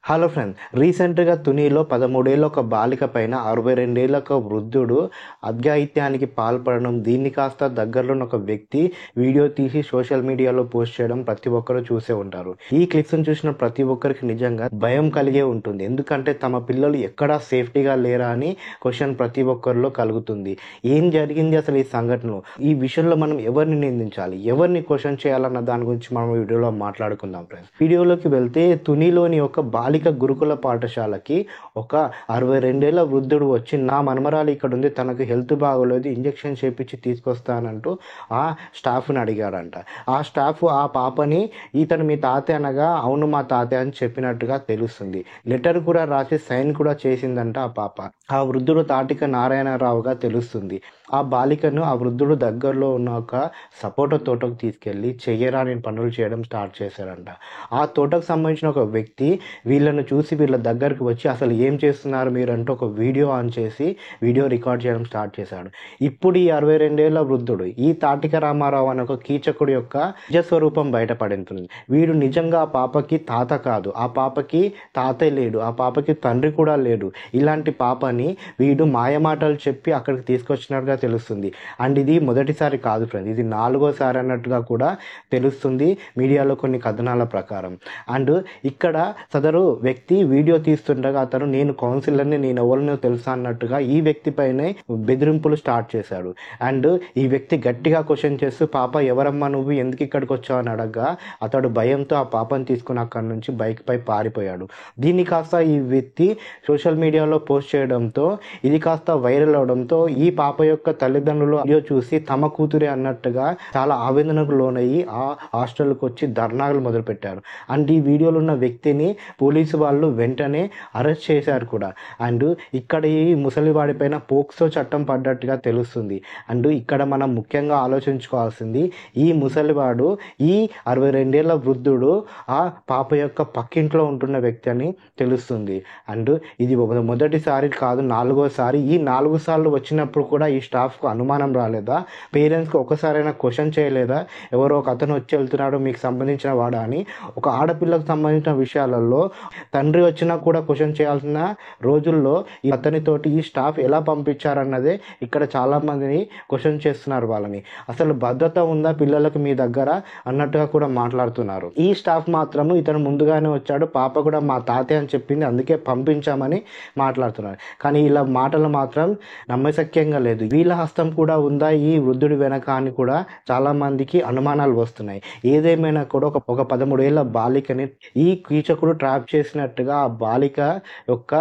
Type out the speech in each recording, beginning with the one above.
Hello friends, రీసెంట్గా తునిలో 13 ఏళ్ల ఒక బాలిక పైన 62 ఏళ్ల ఒక వృద్ధుడు అఘాయిత్యానికి పాల్పడడం, దీన్ని కాస్త దగ్గరలోని ఒక వ్యక్తి వీడియో తీసి సోషల్ మీడియాలో పోస్ట్ చేయడం ప్రతి ఒక్కరూ చూసే ఉంటారు. ఈ క్లిప్స్ని చూసిన ప్రతి ఒక్కరికి నిజంగా భయం కలిగే ఉంటుంది. ఎందుకంటే తమ పిల్లలు ఎక్కడా సేఫ్టీగా లేరా అని క్వశ్చన్ ప్రతి ఒక్కరిలో కలుగుతుంది. ఏం జరిగింది అసలు ఈ సంఘటనలో? ఈ విషయంలో మనం ఎవరిని నిందించాలి, ఎవరిని క్వశ్చన్ చేయాలన్న దాని గురించి మనం వీడియోలో మాట్లాడుకుందాం ఫ్రెండ్స్. వీడియోలోకి వెళ్తే తునిలోని ఒక బాలిక గురుకుల పాఠశాలకి ఒక 62 ఏళ్ల వృద్ధుడు వచ్చి, నా మనమరాలు ఇక్కడ ఉంది, తనకు హెల్త్ బాగోలేదు, ఇంజెక్షన్ చేపించి తీసుకొస్తానంటూ ఆ స్టాఫ్ని అడిగాడంట. ఆ స్టాఫ్ ఆ పాపని ఇతను మీ తాత అనగా, అవును మా తాత అని చెప్పినట్టుగా తెలుస్తుంది. లెటర్ కూడా రాసి సైన్ కూడా చేసిందంట ఆ పాప. ఆ వృద్ధుడు తాటిక నారాయణరావుగా తెలుస్తుంది. ఆ బాలికను ఆ వృద్ధుడు దగ్గరలో ఉన్న ఒక సపోటా తోటకు తీసుకెళ్ళి చెయ్యరాని పనులు చేయడం స్టార్ట్ చేశాడంట. ఆ తోటకు సంబంధించిన ఒక వ్యక్తి వీళ్ళను చూసి వీళ్ళ దగ్గరికి వచ్చి, అసలు ఏం చేస్తున్నారు మీరంటూ ఒక వీడియో ఆన్ చేసి వీడియో రికార్డ్ చేయడం స్టార్ట్ చేశాడు. ఇప్పుడు ఈ 62 ఏళ్ల వృద్ధుడు ఈ తాటిక రామారావు అనే ఒక కీచకుడు యొక్క నిజస్వరూపం బయటపడుతుంది. వీడు నిజంగా ఆ పాపకి తాత కాదు, ఆ పాపకి తాతే లేడు, ఆ పాపకి తండ్రి కూడా లేడు. ఇలాంటి పాపని వీడు మాయమాటలు చెప్పి అక్కడికి తీసుకొచ్చినట్టుగా తెలుస్తుంది. అండ్ ఇది మొదటిసారి కాదు ఫ్రెండ్స్, ఇది 4వ సారి అన్నట్టుగా కూడా తెలుస్తుంది మీడియాలో కొన్ని కథనాల ప్రకారం. అండ్ ఇక్కడ సదరు వ్యక్తి వీడియో తీస్తుండగా అతను, నేను కౌన్సిలర్ని, నేను ఎవరినో తెలుసా అన్నట్టుగా ఈ వ్యక్తి పైనే బెదిరింపులు స్టార్ట్ చేశాడు. అండ్ ఈ వ్యక్తి గట్టిగా క్వశ్చన్ చేస్తూ, పాప ఎవరమ్మా నువ్వు, ఎందుకు ఇక్కడికి వచ్చావు అని అడగగా అతడు భయంతో ఆ పాపను తీసుకుని అక్కడి నుంచి బైక్ పై పారిపోయాడు. దీన్ని కాస్త ఈ వ్యక్తి సోషల్ మీడియాలో పోస్ట్ చేయడంతో ఇది కాస్త వైరల్ అవడంతో ఈ పాప యొక్క తల్లిదండ్రులు వీడియో చూసి తమ కూతురే అన్నట్టుగా చాలా ఆవేదనకు లోనయ్యి ఆ హాస్టల్కి వచ్చి ధర్నాలు మొదలుపెట్టారు. అండ్ ఈ వీడియోలో ఉన్న వ్యక్తిని పోలీసు వాళ్ళు వెంటనే అరెస్ట్ చేశారు కూడా. అండ్ ఇక్కడ ఈ ముసలివాడి పైన పోక్సో చట్టం పడ్డట్టుగా తెలుస్తుంది. అండ్ ఇక్కడ మనం ముఖ్యంగా ఆలోచించుకోవాల్సింది, ఈ ముసలివాడు ఈ 62 ఏళ్ల వృద్ధుడు ఆ పాప యొక్క పక్కింట్లో ఉంటున్న వ్యక్తి అని తెలుస్తుంది. అండ్ ఇది మొదటిసారి కాదు, 4వ సారి. ఈ 4 సార్లు వచ్చినప్పుడు కూడా ఈ స్టాఫ్కు అనుమానం రాలేదా? పేరెంట్స్కి ఒకసారైనా క్వశ్చన్ చేయలేదా? ఎవరో ఒక అతను వచ్చి వెళ్తున్నాడు, మీకు సంబంధించిన వాడా అని? ఒక ఆడపిల్లకు సంబంధించిన విషయాలలో తండ్రి వచ్చినా కూడా క్వశ్చన్ చేయాల్సిన రోజుల్లో ఈ అతనితోటి ఈ స్టాఫ్ ఎలా పంపించారన్నదే ఇక్కడ చాలామందిని క్వశ్చన్ చేస్తున్నారు. వాళ్ళని అసలు భద్రత ఉందా పిల్లలకు మీ దగ్గర అన్నట్టుగా కూడా మాట్లాడుతున్నారు. ఈ స్టాఫ్ మాత్రము ఇతను ముందుగానే వచ్చాడు, పాప కూడా మా తాతే అని చెప్పింది, అందుకే పంపించామని మాట్లాడుతున్నారు. కానీ ఇలా మాటలు మాత్రం నమ్మశక్యంగా లేదు. వీళ్ళ హస్తం కూడా ఉందా ఈ వృద్ధుడి వెనక అని కూడా చాలా మందికి అనుమానాలు వస్తున్నాయి. ఏదేమైనా కూడా ఒక 13 ఏళ్ల బాలికని ఈ కీచకుడు ట్రాప్ చేసినట్టుగా, ఆ బాలిక యొక్క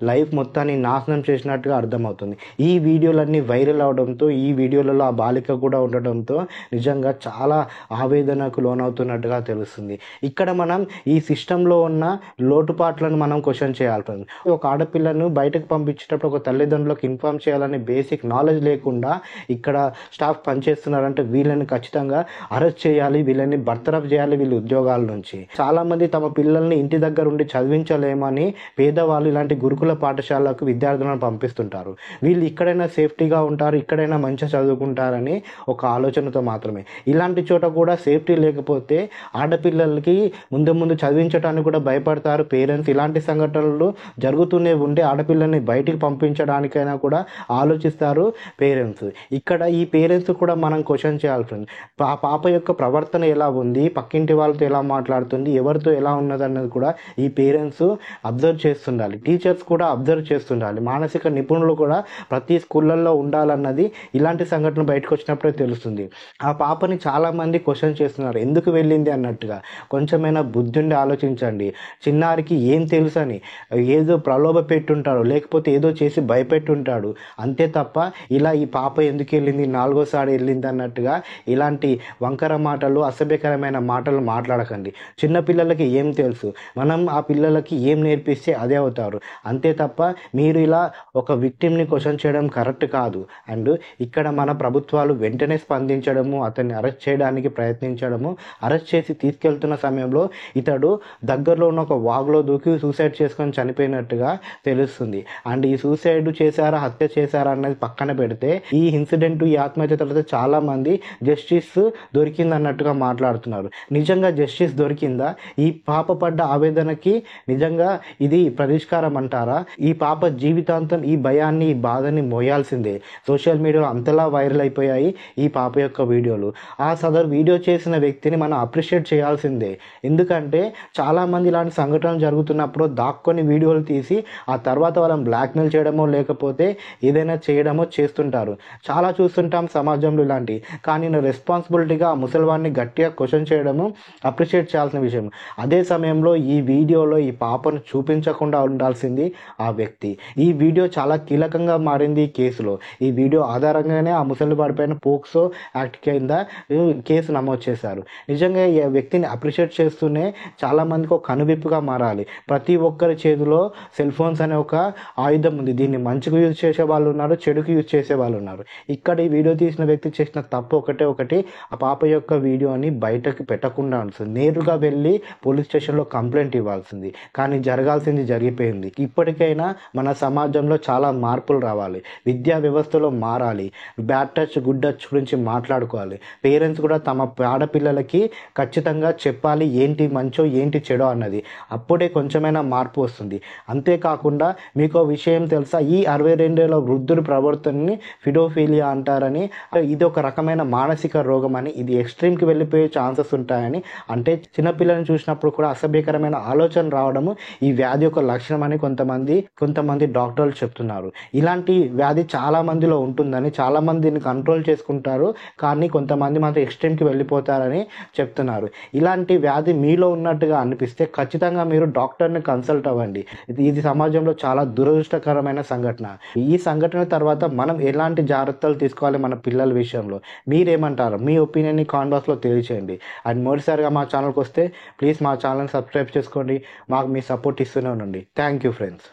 లైఫ్ మొత్తాన్ని నాశనం చేసినట్టుగా అర్థమవుతుంది. ఈ వీడియోలన్నీ వైరల్ అవడంతో, ఈ వీడియోలలో ఆ బాలిక కూడా ఉండడంతో నిజంగా చాలా ఆవేదనకు లోనవుతున్నట్టుగా తెలుస్తుంది. ఇక్కడ మనం ఈ సిస్టంలో ఉన్న లోటుపాట్లను మనం క్వశ్చన్ చేయాలి. ఒక ఆడపిల్లను బయటకు పంపించేటప్పుడు ఒక తల్లిదండ్రులకు ఇన్ఫార్మ్ చేయాలనే బేసిక్ నాలెడ్జ్ లేకుండా ఇక్కడ స్టాఫ్ పనిచేస్తున్నారంటే వీళ్ళని ఖచ్చితంగా అరెస్ట్ చేయాలి, వీళ్ళని బర్తరఫ్ చేయాలి వీళ్ళ ఉద్యోగాల నుంచి. చాలా మంది తమ పిల్లల్ని ఇంటి దగ్గర ఉండి చదివించలేమని పేదవాళ్ళు ఇలాంటి గురుకుల పాఠశాలకు విద్యార్థులను పంపిస్తుంటారు. వీళ్ళు ఇక్కడైనా సేఫ్టీగా ఉంటారు, ఇక్కడైనా మంచిగా చదువుకుంటారని ఒక ఆలోచనతో మాత్రమే. ఇలాంటి చోట కూడా సేఫ్టీ లేకపోతే ఆడపిల్లలకి ముందు చదివించడానికి కూడా భయపడతారు పేరెంట్స్. ఇలాంటి సంఘటనలు జరుగుతూనే ఉంటే ఆడపిల్లల్ని బయటికి పంపించడానికైనా కూడా ఆలోచిస్తారు పేరెంట్స్. ఇక్కడ ఈ పేరెంట్స్ కూడా మనం క్వశ్చన్ చేయాలి ఫ్రెండ్స్. ఆ పాప యొక్క ప్రవర్తన ఎలా ఉంది, పక్కింటి వాళ్ళతో ఎలా మాట్లాడుతుంది, ఎవరితో ఎలా ఉన్నది అన్నది కూడా ఈ పేరెంట్స్ అబ్జర్వ్ చేస్తుండాలి. టీచర్స్ కూడా అబ్జర్వ్ చేస్తుండాలి. మానసిక నిపుణులు కూడా ప్రతి స్కూళ్ళల్లో ఉండాలన్నది ఇలాంటి సంఘటన బయటకు వచ్చినప్పుడే తెలుస్తుంది. ఆ పాపని చాలామంది క్వశ్చన్ చేస్తున్నారు, ఎందుకు వెళ్ళింది అన్నట్టుగా. కొంచెమైనా బుద్ధి ఉండి ఆలోచించండి. చిన్నారికి ఏం తెలుసు అని ఏదో ప్రలోభ పెట్టుంటాడు, లేకపోతే ఏదో చేసి భయపెట్టుంటాడు, అంతే తప్ప ఇలా ఈ పాప ఎందుకు వెళ్ళింది, 4వ సారి వెళ్ళింది అన్నట్టుగా ఇలాంటి వంకర మాటలు, అసభ్యకరమైన మాటలు మాట్లాడకండి. చిన్నపిల్లలకి ఏం తెలుసు, మనం ఆ పిల్లలకి ఏం నేర్పిస్తే అదే అవుతారు, అంతే తప్ప మీరు ఇలా ఒక విక్టిమ్ని క్వశ్చన్ చేయడం కరెక్ట్ కాదు. అండ్ ఇక్కడ మన ప్రభుత్వాలు వెంటనే స్పందించడము, అతన్ని అరెస్ట్ చేయడానికి ప్రయత్నించడము, అరెస్ట్ చేసి తీసుకెళ్తున్న సమయంలో ఇతడు దగ్గరలో ఉన్న ఒక వాగులో దూకి సూసైడ్ చేసుకొని చనిపోయినట్టుగా తెలుస్తుంది. అండ్ ఈ సూసైడ్ చేశారా, హత్య చేశారా అన్నది పక్కన పెడితే ఈ ఇన్సిడెంట్, ఈ ఆత్మహత్య తర్వాత చాలా మంది జస్టిస్ దొరికిందన్నట్టుగా మాట్లాడుతున్నారు. నిజంగా జస్టిస్ దొరికిందా? ఈ పాప పడ్డ ఆవేదనకి నిజంగా ఇది పరిష్కారం అంటారా? ఈ పాప జీవితాంతం ఈ భయాన్ని, ఈ బాధని మోయాల్సిందే. సోషల్ మీడియాలో అంతలా వైరల్ అయిపోయాయి ఈ పాప యొక్క వీడియోలు. ఆ సదరు వీడియో చేసిన వ్యక్తిని మనం అప్రిషియేట్ చేయాల్సిందే. ఎందుకంటే చాలామంది ఇలాంటి సంఘటనలు జరుగుతున్నప్పుడు దాక్కొని వీడియోలు తీసి ఆ తర్వాత వాళ్ళని బ్లాక్మెయిల్ చేయడమో లేకపోతే ఏదైనా చేయడమో చేస్తుంటారు. చాలా చూస్తుంటాం సమాజంలో ఇలాంటివి. కానీ నేను రెస్పాన్సిబిలిటీగా ఆ ముసలివాడిని గట్టిగా క్వశ్చన్ చేయడము అప్రిషియేట్ చేయాల్సిన విషయం. అదే సమయంలో ఈ వీడియోలో ఈ పాపను చూపించకుండా ఉండాల్సింది ఆ వ్యక్తి. ఈ వీడియో చాలా కీలకంగా మారింది ఈ కేసులో. ఈ వీడియో ఆధారంగానే ఆ ముసలివాడి పైన పోక్సో యాక్ట్ కింద కేసు నమోదు చేశారు. నిజంగా ఈ వ్యక్తిని అప్రిషియేట్ చేస్తూనే చాలామందికి ఒక కనువిప్పుగా మారాలి. ప్రతి ఒక్కరి చేతిలో సెల్ ఫోన్స్ అనే ఒక ఆయుధం ఉంది. దీన్ని మంచిగా యూజ్ చేసే వాళ్ళు ఉన్నారు, చెడుకు యూజ్ చేసే వాళ్ళు ఉన్నారు. ఇక్కడ ఈ వీడియో తీసిన వ్యక్తి చేసిన తప్పు ఒకటి ఆ పాప యొక్క వీడియోని బయటకు పెట్టకుండా ఉంటుంది. నేరుగా వెళ్ళి పోలీస్ స్టేషన్లో కంప్లైంట్ ఇవ్వాల్సింది. కానీ జరగాల్సింది జరిగిపోయింది. ఇప్పటికైనా మన సమాజంలో చాలా మార్పులు రావాలి. విద్యా వ్యవస్థలో మారాలి. బ్యాడ్ టచ్, గుడ్ టచ్ గురించి మాట్లాడుకోవాలి. పేరెంట్స్ కూడా తమ ఆడపిల్లలకి ఖచ్చితంగా చెప్పాలి ఏంటి మంచో ఏంటి చెడో అన్నది. అప్పుడే కొంచెమైనా మార్పు వస్తుంది. అంతేకాకుండా మీకు విషయం తెలుసా, ఈ 62 ఏళ్ల వృద్ధుడి ప్రవర్తనని ఫిడోఫీలియా అంటారని, ఇది ఒక రకమైన మానసిక రోగం అని, ఇది ఎక్స్ట్రీమ్కి వెళ్ళిపోయే ఛాన్సెస్ ఉంటాయని, అంటే చిన్నపిల్లల్ని చూసినప్పుడు కూడా అసభ్యకరమైన ఆలోచన రావడము ఈ వ్యాధి యొక్క లక్షణం అని కొంతమంది డాక్టర్లు చెప్తున్నారు. ఇలాంటి వ్యాధి చాలా మందిలో ఉంటుందని, చాలా మంది దీన్ని కంట్రోల్ చేసుకుంటారు, కానీ కొంతమంది మాత్రం ఎక్స్ట్రీమ్కి వెళ్ళిపోతారని చెప్తున్నారు. ఇలాంటి వ్యాధి మీలో ఉన్నట్టుగా అనిపిస్తే ఖచ్చితంగా మీరు డాక్టర్ని కన్సల్ట్ అవ్వండి. ఇది సమాజంలో చాలా దురదృష్టకరమైన సంఘటన. ఈ సంఘటన తర్వాత మనం ఎలాంటి జాగ్రత్తలు తీసుకోవాలి మన పిల్లల విషయంలో? మీరేమంటారు? మీ ఒపీనియన్ని కామెంట్ బాక్స్లో తెలియచేయండి. అండ్ మొదటిసారిగా మా ఛానల్కి వస్తే ప్లీజ్ మా ఛానల్ని సబ్స్క్రైబ్ చేసుకోండి. మాకు మీ సపోర్ట్ ఇస్తూనే ఉండండి. Thank you friends.